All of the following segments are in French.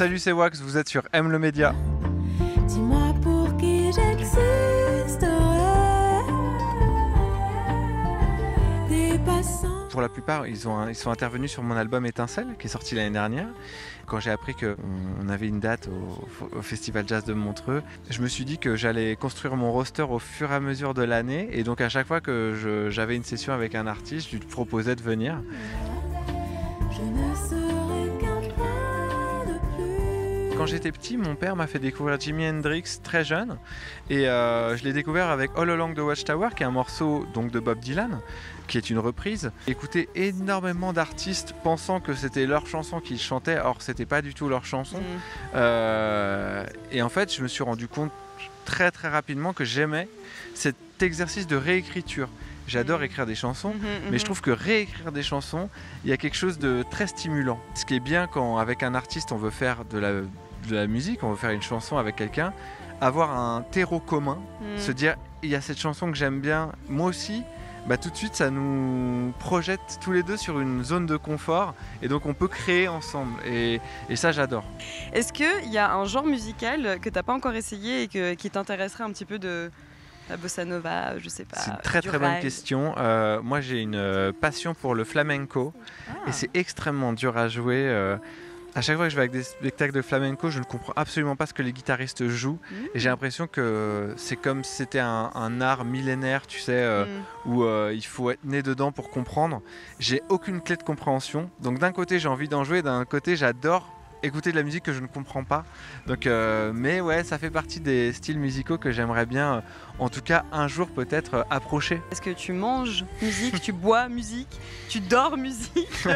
Salut, c'est Wax, vous êtes sur M le Média. Dis-moi pour qui j'existerais. Des passants. Pour la plupart, ils sont intervenus sur mon album Étincelle, qui est sorti l'année dernière. Quand j'ai appris qu'on avait une date au Festival Jazz de Montreux, je me suis dit que j'allais construire mon roster au fur et à mesure de l'année. Et donc à chaque fois que j'avais une session avec un artiste, je lui proposais de venir. Je ne serai qu'un pas de plus. Quand j'étais petit, mon père m'a fait découvrir Jimi Hendrix très jeune. Et je l'ai découvert avec All Along the Watchtower, qui est un morceau donc, de Bob Dylan, qui est une reprise. J'écoutais énormément d'artistes pensant que c'était leur chanson qu'ils chantaient, or c'était pas du tout leur chanson. Et en fait, je me suis rendu compte très très rapidement que j'aimais cet exercice de réécriture. J'adore écrire des chansons, mais je trouve que réécrire des chansons, il y a quelque chose de très stimulant. Ce qui est bien quand avec un artiste on veut faire de la musique, on veut faire une chanson avec quelqu'un, avoir un terreau commun, se dire il y a cette chanson que j'aime bien, moi aussi. Bah, tout de suite ça nous projette tous les deux sur une zone de confort et donc on peut créer ensemble et ça j'adore. Est-ce qu'il y a un genre musical que tu n'as pas encore essayé et qui t'intéresserait un petit peu de la bossa nova, je sais pas? C'est une très très bonne question. Moi j'ai une passion pour le flamenco et c'est extrêmement dur à jouer. À chaque fois que je vais avec des spectacles de flamenco, je ne comprends absolument pas ce que les guitaristes jouent. Et j'ai l'impression que c'est comme si c'était un art millénaire, tu sais, où il faut être né dedans pour comprendre. J'ai aucune clé de compréhension. Donc d'un côté, j'ai envie d'en jouer, d'un côté, j'adore écouter de la musique que je ne comprends pas. Donc, mais ouais, ça fait partie des styles musicaux que j'aimerais bien, en tout cas, un jour peut-être approcher. Est-ce que tu manges musique, tu bois musique, tu dors musique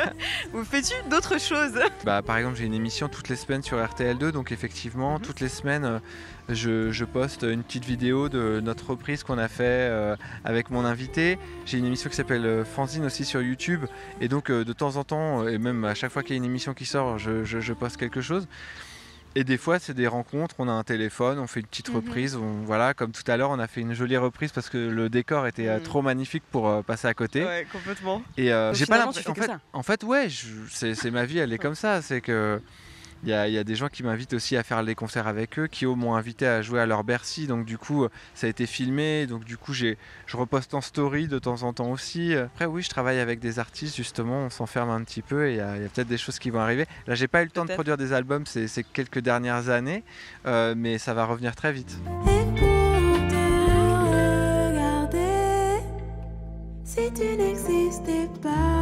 ou fais-tu d'autres choses? Bah, par exemple, j'ai une émission toutes les semaines sur RTL2, donc effectivement, toutes les semaines, je poste une petite vidéo de notre reprise qu'on a fait avec mon invité. J'ai une émission qui s'appelle Fanzine aussi sur YouTube, et donc de temps en temps, et même à chaque fois qu'il y a une émission qui sort, je poste quelque chose. Et des fois, c'est des rencontres, on a un téléphone, on fait une petite reprise. Voilà, comme tout à l'heure, on a fait une jolie reprise parce que le décor était trop magnifique pour passer à côté. Ouais, complètement. Et j'ai pas l'impression. En fait, ouais, c'est ma vie, elle est comme ça. C'est que il y a des gens qui m'invitent aussi à faire les concerts avec eux, qui m'ont invité à jouer à leur Bercy. Donc du coup, ça a été filmé. Donc du coup, je reposte en story de temps en temps aussi. Après, oui, je travaille avec des artistes justement. On s'enferme un petit peu et il y a peut-être des choses qui vont arriver. Là, j'ai pas eu le temps de produire des albums ces quelques dernières années, mais ça va revenir très vite. Et pour te regarder, si tu n'existais pas.